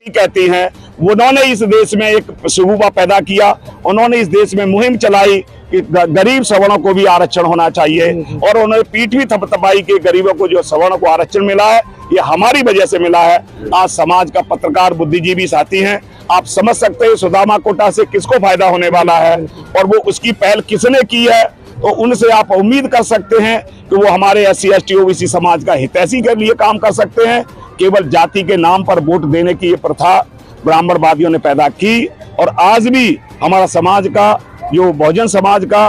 कहती हैं, उन्होंने इस देश में एक शगुफा पैदा किया। उन्होंने इस देश में मुहिम चलाई कि गरीब सवर्णों को भी आरक्षण होना चाहिए और उन्होंने पीठ भी थपथपाई कि गरीबों को जो सवर्ण को आरक्षण मिला है ये हमारी वजह से मिला है। आज समाज का पत्रकार बुद्धिजीवी साथी हैं, आप समझ सकते हैं सुदामा कोटा से किसको फायदा होने वाला है और वो उसकी पहल किसने की है। तो उनसे आप उम्मीद कर सकते हैं कि वो हमारे SC ST OBC समाज का हितैषी के लिए काम कर सकते हैं। केवल जाति के नाम पर वोट देने की ये प्रथा ब्राह्मणवादियों ने पैदा की और आज भी हमारा समाज का जो बहुजन समाज का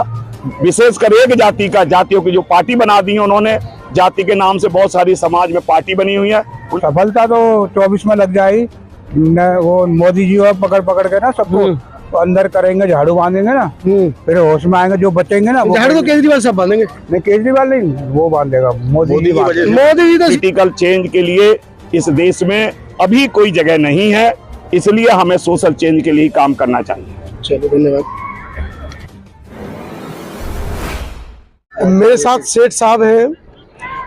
विशेषकर एक जाति का जातियों की जो पार्टी बना दी है उन्होंने, जाति के नाम से बहुत सारी समाज में पार्टी बनी हुई है। सफलता तो 24 में लग जाएगी। वो मोदी जी और पकड़ पकड़ के ना सबको तो अंदर करेंगे, झाड़ू बांधेंगे ना, फिर होश में आएंगे जो बचेंगे ना। झाड़ू तो केजरीवाल सब बांधेंगे। नहीं, केजरीवाल नहीं, वो बांधेगा मोदी जी। मोदी जी तो पॉलिटिकल चेंज के लिए इस देश में अभी कोई जगह नहीं है, इसलिए हमें सोशल चेंज के लिए काम करना चाहिए। चलिए, धन्यवाद। मेरे साथ सेठ साहब हैं,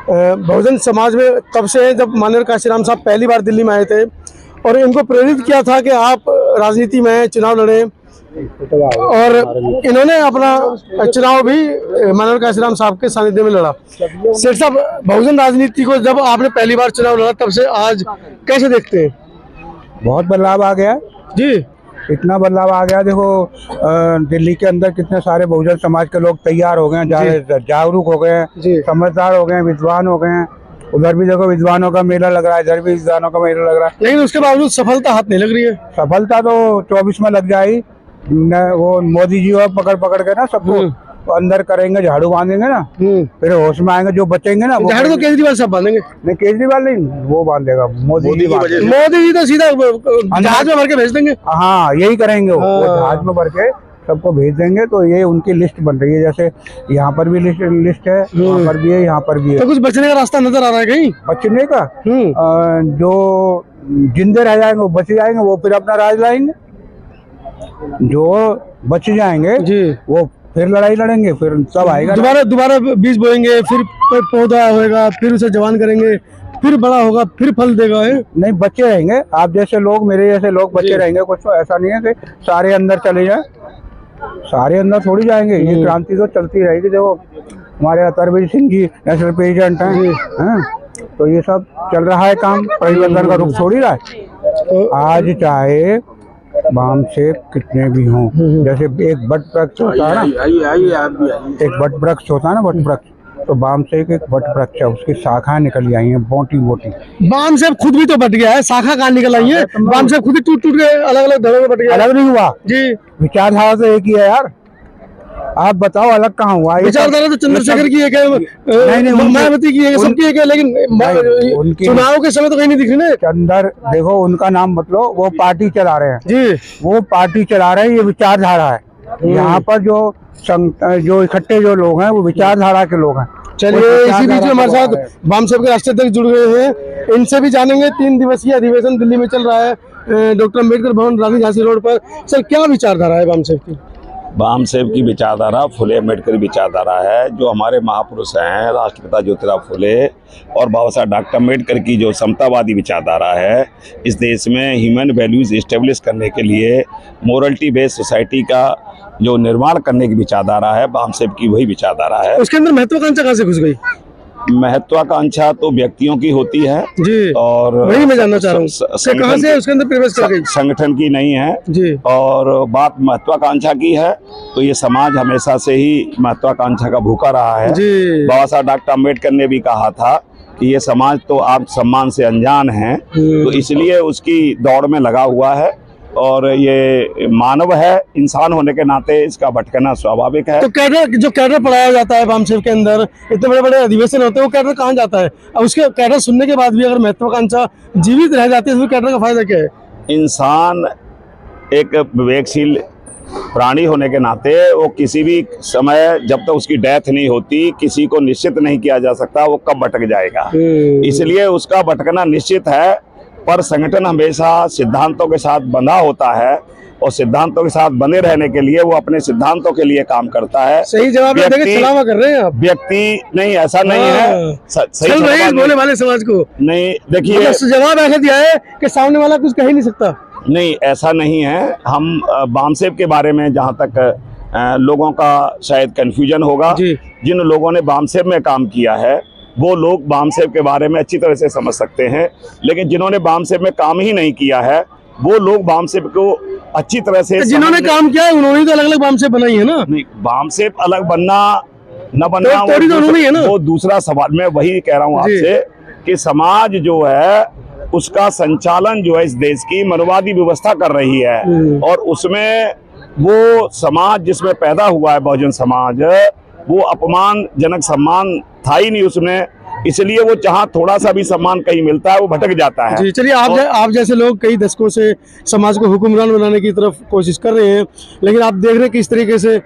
बहुजन समाज में तब से हैं जब माननीय काशीराम साहब पहली बार दिल्ली में आए थे और इनको प्रेरित किया था कि आप राजनीति में चुनाव लड़ें और इन्होंने अपना चुनाव भी माननीय काशीराम साहब के सानिध्य में लड़ा। सेठ साहब, बहुजन राजनीति को जब आपने पहली बार चुनाव लड़ा तब से आज कैसे देखते हैं? बहुत बदलाव आ गया जी, इतना बदलाव आ गया। देखो दिल्ली के अंदर कितने सारे बहुजन समाज के लोग तैयार हो गए, जागरूक हो गए, समझदार हो गए, विद्वान हो गए। उधर भी देखो विद्वानों का मेला लग रहा है, इधर भी विद्वानों का मेला लग रहा है, लेकिन उसके बावजूद सफलता हाथ नहीं लग रही है। सफलता तो 24 में लग जाएगी। वो मोदी जी और पकड़ पकड़ के ना सबको तो अंदर करेंगे, झाड़ू बांधेंगे ना, फिर होश में आएंगे जो बचेंगे ना। झाड़ू तो केजरीवाल सब बांधेंगे। नहीं, केजरीवाल नहीं, वो बांधेगा मोदी जी। मोदी जी तो सीधा जहाज में भर के भेज देंगे। हाँ, यही करेंगे, वो जहाज में भर के सबको भेज देंगे। तो ये उनकी लिस्ट बन रही है, जैसे यहाँ पर भी लिस्ट है, वहाँ पर भी है, यहाँ पर भी है। तो कुछ बचने का रास्ता नजर आ रहा है कहीं? बचने का जो जिंदे रह जाएंगे वो बच जाएंगे, वो फिर अपना राज लाएंगे। जो बच जाएंगे जी वो फिर लड़ाई लड़ेंगे, फिर सब आएगा। दोबारा बीज बोएंगे, फिर पौधा होगा, फिर उसे जवान करेंगे, फिर बड़ा होगा, फिर फल देगा। है नहीं, बच्चे रहेंगे। आप जैसे लोग, मेरे जैसे लोग बच्चे रहेंगे। कुछ तो ऐसा नहीं है कि सारे अंदर चले जाए, सारे अंदर थोड़ी जाएंगे। ये क्रांति तो चलती रहेगी। देखो हमारे अतरबीर सिंह जी नेशनल प्रेसिडेंट हैं, तो ये सब चल रहा है काम, परिवर्तन का रुख छोड़ ही रहा है। तो आज चाहे बाम से कितने भी हों, जैसे एक बट वृक्ष होता है ना, एक बट वृक्ष होता है ना, बट वृक्ष, तो बाम से एक बट वृक्ष है, उसकी शाखाएं निकल आई हैं मोटी मोटी। बाम से खुद भी तो बट गया है, शाखा कहाँ निकल आई है? बाम से खुद ही टूट टूट के अलग अलग धड़ों में बट गया। अलग नहीं हुआ जी, विचारधारा तो एक ही है यार। आप बताओ अलग कहाँ हुआ? विचारधारा तो चंद्रशेखर की एक है, मायावती की एक है, सबकी एक है, लेकिन चुनाव के समय तो कहीं नहीं दिख रही ना। देखो उनका नाम मतलब वो पार्टी चला रहे हैं जी, वो पार्टी चला रहे हैं, ये विचारधारा है। यहाँ पर जो इकट्ठे जो लोग हैं वो विचारधारा के लोग हैं। चलिए, इसी बीच में हमारे साथ वामसेप के राष्ट्रीय अध्यक्ष जुड़ गए हैं, इनसे भी जानेंगे। 3 दिवसीय अधिवेशन दिल्ली में चल रहा है, डॉक्टर अम्बेडकर भवन, रानी झांसी रोड पर। सर, क्या विचारधारा है वामसेप की? वामसेप की विचारधारा फुले अम्बेडकर विचारधारा है। जो हमारे महापुरुष हैं राष्ट्रपिता ज्योतिराव फुले और बाबा साहब डॉक्टर अम्बेडकर की जो समतावादी विचारधारा है, इस देश में ह्यूमन वैल्यूज इस्टेब्लिश करने के लिए मोरलिटी बेस्ड सोसाइटी का जो निर्माण करने की विचारधारा है, वामसेप की वही विचारधारा है। उसके अंदर महत्वाकांक्षा कहाँ से घुस गई? महत्वाकांक्षा तो व्यक्तियों की होती है जी, और वही मैं जानना चाह रहा हूँ कहाँ से उसके अंदर प्रवेश कर गई? संगठन की नहीं है जी, और बात महत्वाकांक्षा की है तो ये समाज हमेशा से ही महत्वाकांक्षा का भूखा रहा है जी। बाबा साहब डॉक्टर अम्बेडकर ने भी कहा था कि ये समाज तो आप सम्मान से अनजान है, तो इसलिए उसकी दौड़ में लगा हुआ है और ये मानव है, इंसान होने के नाते इसका भटकना स्वाभाविक है। तो कैडर पढ़ाया जाता है वामसेप के अंदर, इतने बड़े बड़े अधिवेशन होते हैं, वो कैडर कहाँ जाता है? अब उसके कैडर सुनने के बाद भी अगर महत्वाकांक्षा जीवित रह जाती है तो कैडर का फायदा क्या है? इंसान एक विवेकशील प्राणी होने के नाते वो किसी भी समय, जब तक उसकी डेथ नहीं होती, किसी को निश्चित नहीं किया जा सकता वो कब भटक जाएगा। इसलिए उसका भटकना निश्चित है, पर संगठन हमेशा सिद्धांतों के साथ बंधा होता है और सिद्धांतों के साथ बने रहने के लिए वो अपने सिद्धांतों के लिए काम करता है। सही जवाब देके छलावा कर रहे हैं आप। व्यक्ति नहीं, ऐसा नहीं है। सही चल रहे हैं बोले वाले समाज को नहीं, देखिए जवाब ऐसा दिया है कि सामने वाला कुछ कह ही नहीं सकता। नहीं, ऐसा नहीं है। हम बामसेब के बारे में जहाँ तक लोगों का शायद कंफ्यूजन होगा, जिन लोगों ने बामसेब में काम किया है वो लोग बामसेब के बारे में अच्छी तरह से समझ सकते हैं, लेकिन जिन्होंने बामसेब में काम ही नहीं किया है वो लोग बामसेब को अच्छी तरह से जिन्होंने काम किया है उन्होंने तो अलग अलग बामसेब बनाई है ना। नहीं, बामसेब अलग बनना न बनना है ना? वो दूसरा सवाल। मैं वही कह रहा हूँ आपसे कि समाज जो है उसका संचालन जो है इस देश की मनोवादी व्यवस्था कर रही है, और उसमें वो समाज जिसमें पैदा हुआ है बहुजन समाज, वो अपमानजनक सम्मान था ही नहीं उसमें, इसलिए वो जहाँ थोड़ा सा भी सम्मान कहीं मिलता है वो भटक जाता है। जी चलिए, आप जैसे लोग कई दशकों से समाज को हुक्मरान बनाने की तरफ कोशिश कर रहे हैं, लेकिन आप देख रहे हैं किस तरीके से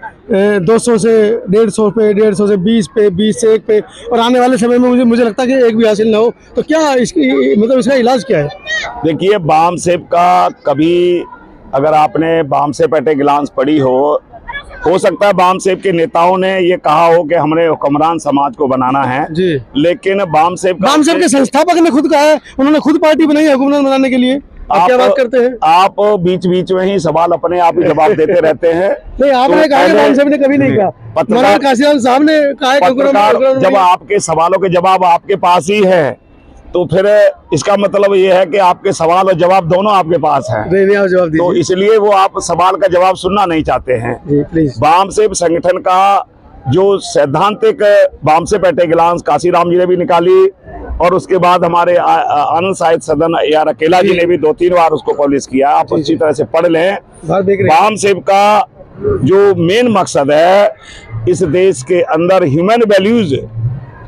200 से 150 पे, 150 से 20 पे, 20 से 1 पे, और आने वाले समय में मुझे लगता है कि एक भी हासिल ना हो, तो क्या इसकी मतलब इसका इलाज क्या है? देखिए, बामसेब का कभी अगर आपने बामसेब एट ए ग्लांस पढ़ी हो सकता है बामसेब के नेताओं ने ये कहा हो कि हमने हुक्मरान समाज को बनाना है जी, लेकिन बामसेब के संस्थापक ने खुद कहा है, उन्होंने खुद पार्टी बनाई है हुक्मरान बनाने के लिए। आप क्या बात करते हैं? आप बीच बीच में ही सवाल अपने आप ही जवाब देते रहते हैं। नहीं, आपने कहा कि बामसेब ने कभी नहीं कहा। पत्रकार काशीराम साहब ने कहा, जब आपके सवालों के जवाब आपके पास ही है तो फिर इसका मतलब ये है कि आपके सवाल और जवाब दोनों आपके पास हैं। जवाब तो इसलिए वो आप सवाल का जवाब सुनना नहीं चाहते हैं। बामसेब संगठन का जो सैद्धांतिक BAMCEF eight a glance Kashiram जी ने भी निकाली, और उसके बाद हमारे आनंद साहित्य सदन यार अकेला जी ने भी 2-3 बार उसको पब्लिश किया। आप अच्छी तरह से पढ़ लें। बामसेब का जो मेन मकसद है इस देश के अंदर ह्यूमन वैल्यूज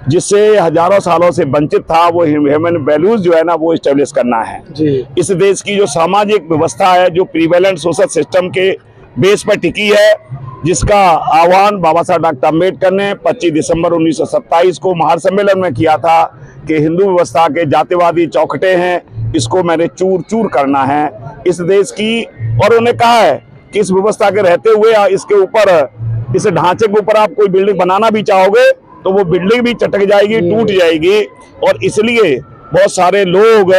जिससे हजारों सालों से वंचित था, वो ह्यूमन वैल्यूज जो है ना वो एस्टेब्लिश करना है जी। इस देश की जो सामाजिक व्यवस्था है जो प्रीवेलेंट सोशल सिस्टम के बेस पर टिकी है, जिसका आह्वान बाबा साहब डॉक्टर अम्बेडकर ने 25 दिसंबर 1927 को महासम्मेलन में किया था कि हिंदू व्यवस्था के जातिवादी चौखटे हैं, इसको मैंने चूर चूर करना है इस देश की। और उन्होंने कहा है कि इस व्यवस्था के रहते हुए इसके ऊपर, इस ढांचे के ऊपर आप कोई बिल्डिंग बनाना भी चाहोगे तो वो बिल्डिंग भी चटक जाएगी, टूट जाएगी। और इसलिए बहुत सारे लोग,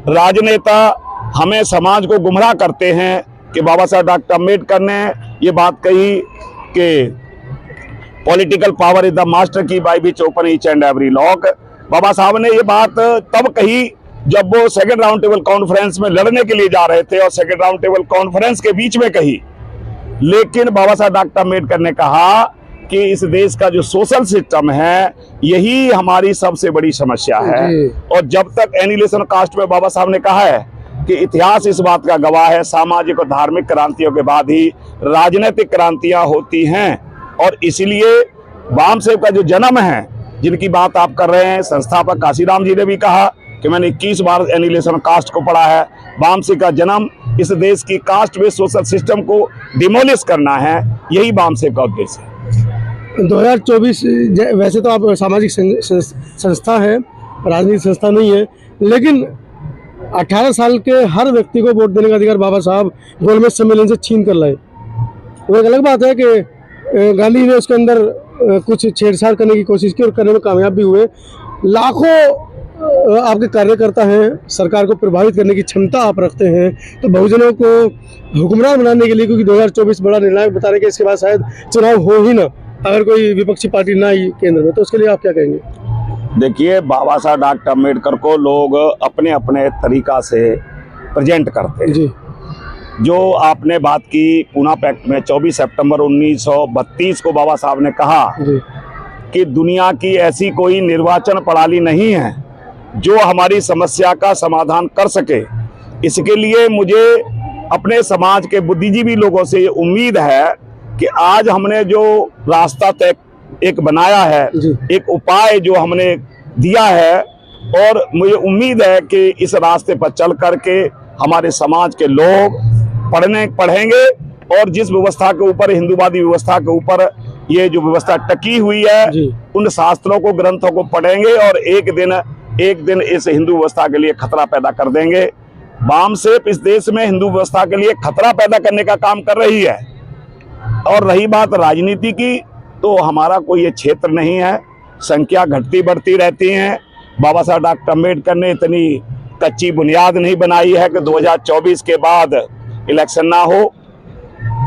राजनेता हमें समाज को गुमराह करते हैं कि बाबा साहब डॉक्टर अम्बेडकर ने ये बात कही कि political power is the master key by which open each and every lock. Babasaheb ने ये बात तब कही जब वो सेकंड राउंड टेबल कॉन्फ्रेंस में लड़ने के लिए जा रहे थे, और सेकंड राउंड टेबल कॉन्फ्रेंस के बीच में कही। लेकिन बाबा साहब डॉक्टर अम्बेडकर ने कहा कि इस देश का जो सोशल सिस्टम है यही हमारी सबसे बड़ी समस्या है। और जब तक एनिहिलेशन कास्ट में बाबा साहब ने कहा है कि इतिहास इस बात का गवाह है, सामाजिक और धार्मिक क्रांतियों के बाद ही राजनीतिक क्रांतियां होती हैं। और इसलिए बामसेब का जो जन्म है, जिनकी बात आप कर रहे हैं, संस्थापक काशीराम जी ने भी कहा कि मैंने 21 बार एनिहिलेशन कास्ट को पढ़ा है। बामसेब का जन्म इस देश की कास्ट बेस्ड सोशल सिस्टम को डिमोलिश करना है, यही बामसेब का उद्देश्य है। 2024 वैसे तो आप सामाजिक संस्था है, राजनीतिक संस्था नहीं है, लेकिन 18 साल के हर व्यक्ति को वोट देने का अधिकार बाबा साहब गोलमेज सम्मेलन से छीन कर लाए। वो एक अलग बात है कि गांधी ने उसके अंदर कुछ छेड़छाड़ करने की कोशिश की और करने में कामयाब भी हुए। लाखों आपके कार्यकर्ता हैं, सरकार को प्रभावित करने की क्षमता आप रखते हैं, तो बहुजनों को हुक्मरान बनाने के लिए, क्योंकि 2024 बड़ा निर्णायक बता रहे कि इसके बाद शायद चुनाव हो ही ना, अगर कोई विपक्षी पार्टी ना आई केंद्र में, तो उसके लिए आप क्या कहेंगे? देखिए, बाबा साहब डॉक्टर अम्बेडकर को लोग अपने अपने तरीका से प्रेजेंट करते हैं जी। जो आपने बात की पूना पैक्ट में 24 सितंबर 1932 को बाबा साहब ने कहा कि दुनिया की ऐसी कोई निर्वाचन प्रणाली नहीं है जो हमारी समस्या का समाधान कर सके। इसके लिए मुझे अपने समाज के बुद्धिजीवी लोगों से ये उम्मीद है कि आज हमने जो रास्ता तय एक बनाया है, एक उपाय जो हमने दिया है, और मुझे उम्मीद है कि इस रास्ते पर चल करके हमारे समाज के लोग पढ़ेंगे, और जिस व्यवस्था के ऊपर, हिंदूवादी व्यवस्था के ऊपर ये जो व्यवस्था टकी हुई है, उन शास्त्रों को, ग्रंथों को पढ़ेंगे और एक दिन इस हिंदू व्यवस्था के लिए खतरा पैदा कर देंगे। वाम सेप इस देश में हिंदू व्यवस्था के लिए खतरा पैदा करने का काम कर रही है। और रही बात राजनीति की, तो हमारा कोई ये क्षेत्र नहीं है, संख्या घटती बढ़ती रहती है। बाबा साहब डॉक्टर अम्बेडकर ने इतनी कच्ची बुनियाद नहीं बनाई है कि 2024 के बाद इलेक्शन ना हो।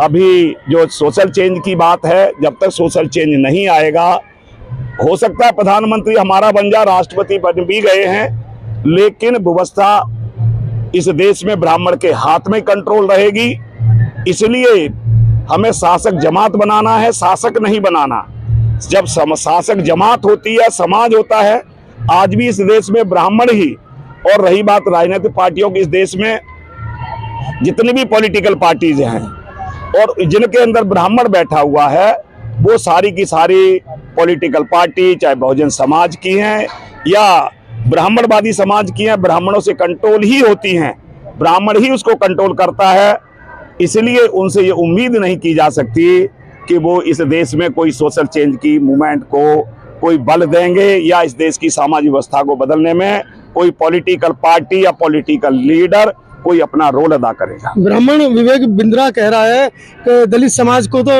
अभी जो सोशल चेंज की बात है, जब तक सोशल चेंज नहीं आएगा, हो सकता है प्रधानमंत्री हमारा बन जाए, राष्ट्रपति बन भी गए हैं, लेकिन व्यवस्था इस देश में ब्राह्मण के हाथ में कंट्रोल रहेगी। इसलिए हमें शासक जमात बनाना है, शासक नहीं बनाना। जब शासक जमात होती है, समाज होता है। आज भी इस देश में ब्राह्मण ही, और रही बात राजनीतिक पार्टियों की, इस देश में जितनी भी पॉलिटिकल पार्टीज हैं और जिनके अंदर ब्राह्मण बैठा हुआ है, वो सारी की सारी पॉलिटिकल पार्टी चाहे बहुजन समाज की हैं या ब्राह्मणवादी समाज की हैं, ब्राह्मणों से कंट्रोल ही होती हैं, ब्राह्मण ही उसको कंट्रोल करता है। इसलिए उनसे ये उम्मीद नहीं की जा सकती कि वो इस देश में कोई सोशल चेंज की मूवमेंट को कोई बल देंगे या इस देश की सामाजिक व्यवस्था को बदलने में कोई पॉलिटिकल पार्टी या पॉलिटिकल लीडर कोई अपना रोल अदा करेगा। ब्राह्मण विवेक बिंद्रा कह रहा है कि दलित समाज को तो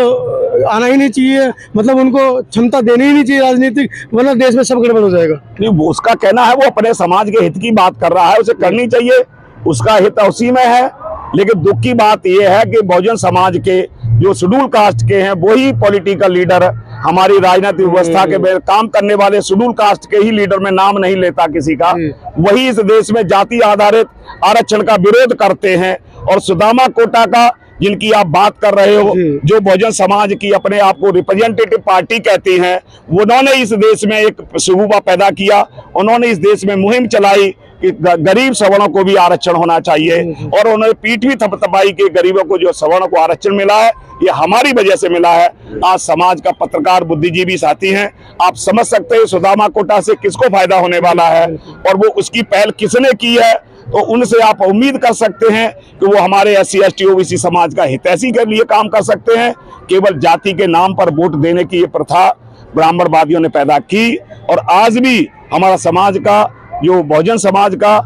आना ही नहीं चाहिए, मतलब उनको क्षमता देनी ही नहीं चाहिए राजनीतिक, वरना देश में सब गड़बड़ हो जाएगा। नहीं, वो उसका कहना है, वो अपने समाज के हित की बात कर रहा है, उसे करनी चाहिए, उसका हित उसी में है। लेकिन दुख की बात यह है कि बहुजन समाज के जो शेड्यूल कास्ट के हैं वही पॉलिटिकल लीडर, हमारी राजनीतिक व्यवस्था के में काम करने वाले शेड्यूल कास्ट के ही लीडर, में नाम नहीं लेता किसी का, वही इस देश में जाति आधारित आरक्षण का विरोध करते हैं। और सुदामा कोटा का जिनकी आप बात कर रहे हो, जो बहुजन समाज की अपने आप को रिप्रेजेंटेटिव पार्टी कहती हैं, उन्होंने इस देश में एक शगुफा पैदा किया, उन्होंने इस देश में मुहिम चलाई कि गरीब सवर्णों को भी आरक्षण होना चाहिए, और उन्होंने पीठ भी थपथपाई कि गरीबों को जो सवर्णों को आरक्षण मिला है ये हमारी वजह से मिला है। आज समाज का पत्रकार बुद्धिजीवी साथी हैं, आप समझ सकते हैं सुदामा कोटा से किसको फायदा होने वाला है और वो उसकी पहल किसने की है। तो उनसे आप उम्मीद कर सकते हैं कि वो हमारे SC ST OBC समाज का हितैषी के लिए काम कर सकते हैं। केवल जाति के नाम पर वोट देने की ये प्रथा ब्राह्मणवादियों ने पैदा की, और आज भी हमारा समाज का जो बहुजन समाज का,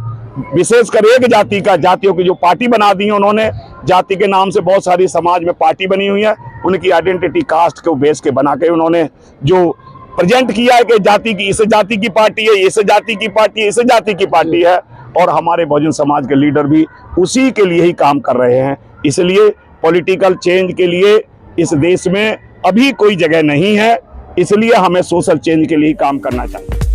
विशेषकर एक जाति का, जातियों की जो पार्टी बना दी है उन्होंने, जाति के नाम से बहुत सारी समाज में पार्टी बनी हुई है, उनकी आइडेंटिटी कास्ट को बेस के बना के उन्होंने जो प्रेजेंट किया है कि जाति की, इस जाति की पार्टी है, इस जाति की पार्टी है, इस जाति की पार्टी है, और हमारे बहुजन समाज के लीडर भी उसी के लिए ही काम कर रहे हैं। इसलिए पॉलिटिकल चेंज के लिए इस देश में अभी कोई जगह नहीं है, इसलिए हमें सोशल चेंज के लिए ही काम करना चाहिए।